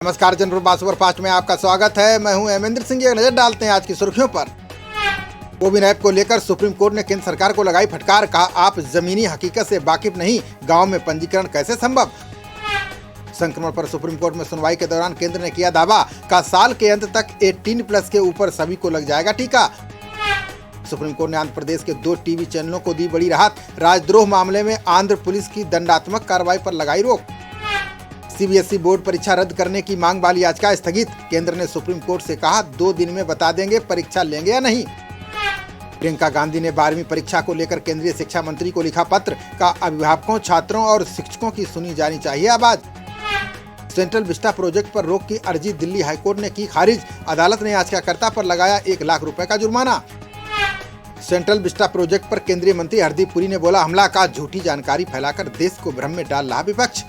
नमस्कार, general superfast में आपका स्वागत है। मैं हूं हेमेंद्र सिंह। एक नजर डालते हैं आज की सुर्खियों पर। कोविन ऐप को लेकर सुप्रीम कोर्ट ने केंद्र सरकार को लगाई फटकार। कहा, आप जमीनी हकीकत से वाकिफ नहीं, गांव में पंजीकरण कैसे संभव। संक्रमण पर सुप्रीम कोर्ट में सुनवाई के दौरान केंद्र ने किया दावा। कहा, साल के अंत तक 18+ के ऊपर सभी को लग जाएगा टीका। सुप्रीम कोर्ट ने आंध्र प्रदेश के 2 टीवी चैनलों को दी बड़ी राहत। राजद्रोह मामले में आंध्र पुलिस की दंडात्मक कार्रवाई पर लगाई रोक। सीबीएसई बोर्ड परीक्षा रद्द करने की मांग वाली याचिका स्थगित। केंद्र ने सुप्रीम कोर्ट से कहा, 2 दिन में बता देंगे परीक्षा लेंगे या नहीं। प्रियंका गांधी ने 12वीं परीक्षा को लेकर केंद्रीय शिक्षा मंत्री को लिखा पत्र। का अभिभावकों, छात्रों और शिक्षकों की सुनी जानी चाहिए आवाज। सेंट्रल विस्टा प्रोजेक्ट पर रोक की अर्जी दिल्ली हाईकोर्ट ने की खारिज। अदालत ने याचिकाकर्ता पर लगाया 1 लाख रुपए का जुर्माना। सेंट्रल विस्टा प्रोजेक्ट पर केंद्रीय मंत्री हरदीप पुरी ने बोला, हमला का झूठी जानकारी फैलाकर देश को भ्रम में डाल रहा विपक्ष।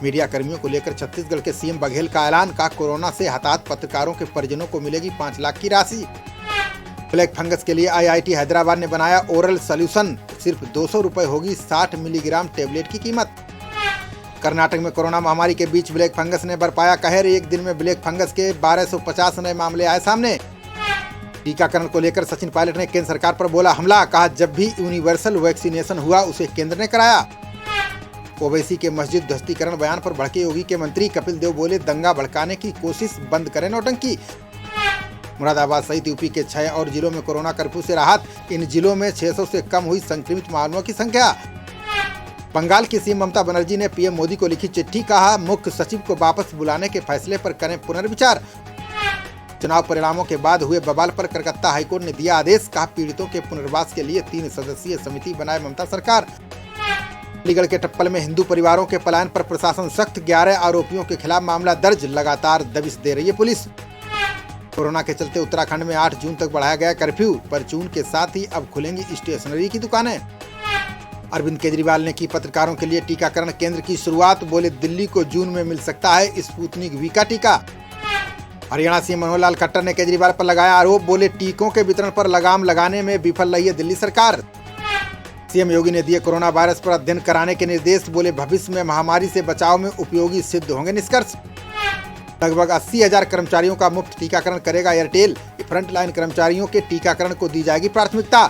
मीडिया कर्मियों को लेकर छत्तीसगढ़ के सीएम बघेल का ऐलान। का कोरोना से हताहत पत्रकारों के परिजनों को मिलेगी 5 लाख की राशि। ब्लैक फंगस के लिए आईआईटी हैदराबाद ने बनाया ओरल सॉल्यूशन। सिर्फ 200 रुपए होगी 60 मिलीग्राम टेबलेट की कीमत। कर्नाटक में कोरोना महामारी के बीच ब्लैक फंगस ने बरपाया कहर। एक दिन में ब्लैक फंगस के 1250 नए मामले आए सामने। टीकाकरण को लेकर सचिन पायलट ने केंद्र सरकार पर बोला हमला। कहा, जब भी यूनिवर्सल वैक्सीनेशन हुआ उसे केंद्र ने कराया। ओवैसी के मस्जिद ध्वस्तीकरण बयान पर भड़के योगी के मंत्री कपिल देव बोले, दंगा भड़काने की कोशिश बंद करें नौटंकी। मुरादाबाद सहित यूपी के 6 और जिलों में कोरोना कर्फ्यू से राहत। इन जिलों में 600 से कम हुई संक्रमित मामलों की संख्या। बंगाल की सीएम ममता बनर्जी ने पीएम मोदी को लिखी चिट्ठी। कहा, मुख्य सचिव को वापस बुलाने के फैसले पर करें पुनर्विचार। चुनाव परिणामों के बाद हुए बवाल पर कलकत्ता हाईकोर्ट ने दिया आदेश। कहा, पीड़ितों के पुनर्वास के लिए 3 सदस्यीय समिति बनाए ममता सरकार। अलीगढ़ के टप्पल में हिंदू परिवारों के पलायन पर प्रशासन सख्त। 11 आरोपियों के खिलाफ मामला दर्ज। लगातार दबिश दे रही है पुलिस। कोरोना के चलते उत्तराखंड में 8 जून तक बढ़ाया गया कर्फ्यू। परचून के साथ ही अब खुलेंगी स्टेशनरी की दुकानें। अरविंद केजरीवाल ने की पत्रकारों के लिए टीकाकरण केंद्र की शुरुआत। बोले, दिल्ली को जून में मिल सकता है स्पुतनिक वी का टीका। हरियाणा सीएम मनोहर लाल खट्टर ने केजरीवाल पर लगाया आरोप। बोले, टीकों के वितरण पर लगाम लगाने में विफल रही है दिल्ली सरकार। सीएम योगी ने दिए कोरोना वायरस पर अध्ययन कराने के निर्देश। बोले, भविष्य में महामारी से बचाव में उपयोगी सिद्ध होंगे निष्कर्ष। लगभग 80,000 कर्मचारियों का मुफ्त टीकाकरण करेगा एयरटेल। फ्रंटलाइन कर्मचारियों के टीकाकरण को दी जाएगी प्राथमिकता।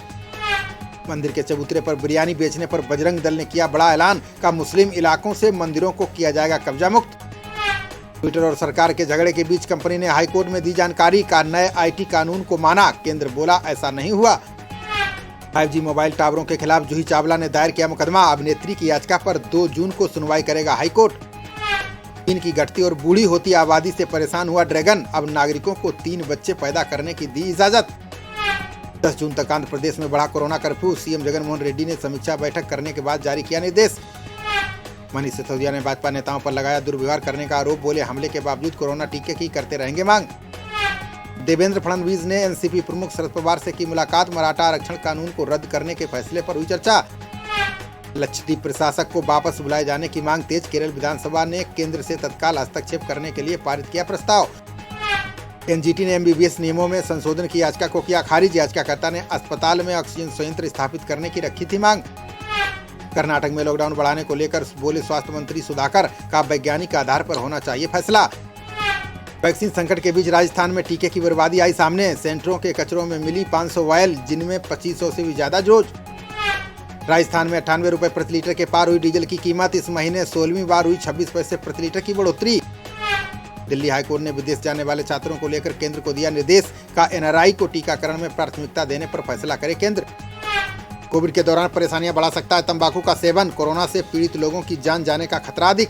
मंदिर के चबूतरे पर बिरयानी बेचने पर बजरंग दल ने किया बड़ा ऐलान। का मुस्लिम इलाकों से मंदिरों को किया जाएगा कब्जा मुक्त। ट्विटर और सरकार के झगड़े के बीच कंपनी ने हाईकोर्ट में दी जानकारी। का नए आईटी कानून को माना। केंद्र बोला ऐसा नहीं हुआ। 5G मोबाइल टावरों के खिलाफ जूही चावला ने दायर किया मुकदमा। अभिनेत्री की याचिका पर 2 जून को सुनवाई करेगा हाईकोर्ट। चीन की घटती और बूढ़ी होती आबादी से परेशान हुआ ड्रैगन। अब नागरिकों को 3 बच्चे पैदा करने की दी इजाजत। 10 जून तक आंध्र प्रदेश में बढ़ा corona curfew. CM Jaganmohan Reddy ने समीक्षा बैठक करने के बाद जारी किया निर्देश। मनीष सिसोदिया ने भाजपा नेताओं पर लगाया दुर्व्यवहार करने का आरोप। बोले, हमले के बावजूद कोरोना टीके की करते रहेंगे मांग। देवेंद्र फडणवीस ने एनसीपी प्रमुख शरद पवार से की मुलाकात। मराठा आरक्षण कानून को रद्द करने के फैसले पर हुई चर्चा। लक्षद्वीप प्रशासक को वापस बुलाए जाने की मांग तेज। केरल विधानसभा ने केंद्र से तत्काल हस्तक्षेप करने के लिए पारित किया प्रस्ताव। एनजीटी ने एमबीबीएस नियमों में संशोधन की याचिका को किया खारिज। याचिकाकर्ता ने अस्पताल में ऑक्सीजन संयंत्र स्थापित करने की रखी थी मांग। कर्नाटक में लॉकडाउन बढ़ाने को लेकर बोले स्वास्थ्य मंत्री सुधाकर। का वैज्ञानिक आधार पर होना चाहिए फैसला। वैक्सीन संकट के बीच राजस्थान में टीके की बर्बादी आई सामने। सेंटरों के कचरों में मिली 500 वायल, जिनमें 2500 से भी ज्यादा डोज। राजस्थान में 98 रुपए प्रति लीटर के पार हुई डीजल की कीमत। इस महीने 16वीं बार हुई 26 पैसे प्रति लीटर की बढ़ोतरी। दिल्ली हाईकोर्ट ने विदेश जाने वाले छात्रों को लेकर केंद्र को दिया निर्देश। का एनआरआई को टीकाकरण में प्राथमिकता देने पर फैसला करे केंद्र। कोविड के दौरान परेशानियां बढ़ा सकता है तंबाकू का सेवन। कोरोना से पीड़ित लोगों की जान जाने का खतरा अधिक।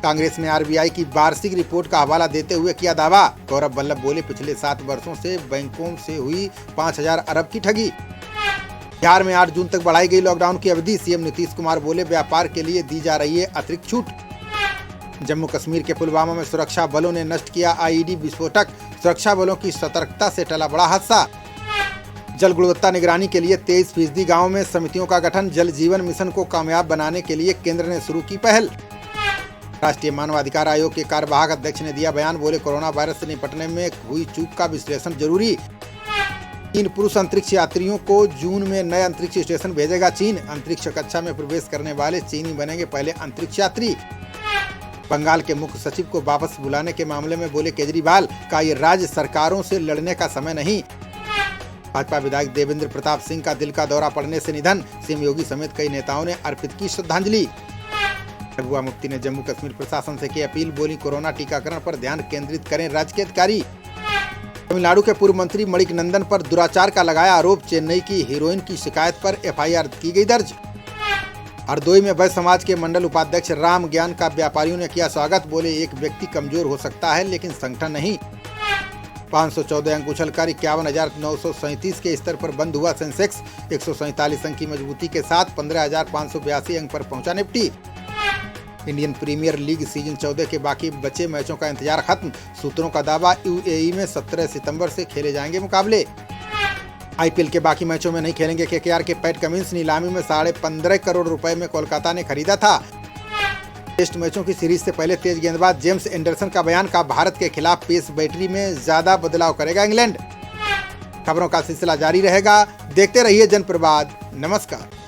कांग्रेस ने आरबीआई की वार्षिक रिपोर्ट का हवाला देते हुए किया दावा। गौरव वल्लभ बोले, पिछले 7 वर्षों से बैंकों से हुई 5,000 अरब की ठगी। बिहार में 8 जून तक बढ़ाई गई लॉकडाउन की अवधि। सीएम नीतीश कुमार बोले, व्यापार के लिए दी जा रही है अतिरिक्त छूट। जम्मू कश्मीर के पुलवामा में सुरक्षा बलों ने नष्ट किया आईईडी विस्फोटक। सुरक्षा बलों की सतर्कता से टला बड़ा हादसा। जल गुणवत्ता निगरानी के लिए 23% गाँव में समितियों का गठन। जल जीवन मिशन को कामयाब बनाने के लिए केंद्र ने शुरू की पहल। राष्ट्रीय मानवाधिकार आयोग के कार्यवाहक अध्यक्ष ने दिया बयान। बोले, कोरोना वायरस से निपटने में हुई चूक का विश्लेषण जरूरी। 3 पुरुष अंतरिक्ष यात्रियों को जून में नए अंतरिक्ष स्टेशन भेजेगा चीन। अंतरिक्ष कक्षा में प्रवेश करने वाले चीनी बनेंगे पहले अंतरिक्ष यात्री। बंगाल के मुख्य सचिव को वापस बुलाने के मामले में बोले केजरीवाल का ये राज्य सरकारों से लड़ने का समय नहीं। भाजपा विधायक देवेंद्र प्रताप सिंह का दिल का दौरा पड़ने से निधन, सीएम योगी समेत कई नेताओं ने अर्पित की श्रद्धांजलि। महबूबा मुफ्ती ने जम्मू कश्मीर प्रशासन से की अपील, बोली कोरोना टीकाकरण पर ध्यान केंद्रित करें राज्य के अधिकारी। तमिलनाडु के पूर्व मंत्री मणिक नंदन पर दुराचार का लगाया आरोप, चेन्नई की हीरोइन की शिकायत पर एफआईआर की गई दर्ज। हरदोई में वैश्य समाज के मंडल उपाध्यक्ष राम ज्ञान का व्यापारियों ने किया स्वागत, बोले एक व्यक्ति कमजोर हो सकता है लेकिन संगठन नहीं। 514 अंक उछलकर 51,937 के स्तर पर बंद हुआ सेंसेक्स, 147 अंक की मजबूती के साथ 15,582 अंक पर पहुंचा Nifty. Indian Premier League season 14 के बाकी बचे मैचों का इंतजार खत्म, सूत्रों का दावा यूएई में 17 सितंबर से खेले जाएंगे मुकाबले। आईपीएल के बाकी मैचों में नहीं खेलेंगे केकेआर के पैट कमिंस, नीलामी में 15.5 करोड़ रुपए में कोलकाता ने खरीदा था। टेस्ट मैचों की सीरीज से पहले तेज गेंदबाज जेम्स एंडरसन का बयान, का भारत के खिलाफ पेस बैटरी में ज्यादा बदलाव करेगा इंग्लैंड। खबरों का सिलसिला जारी रहेगा, देखते रहिए जनप्रवाद। नमस्कार।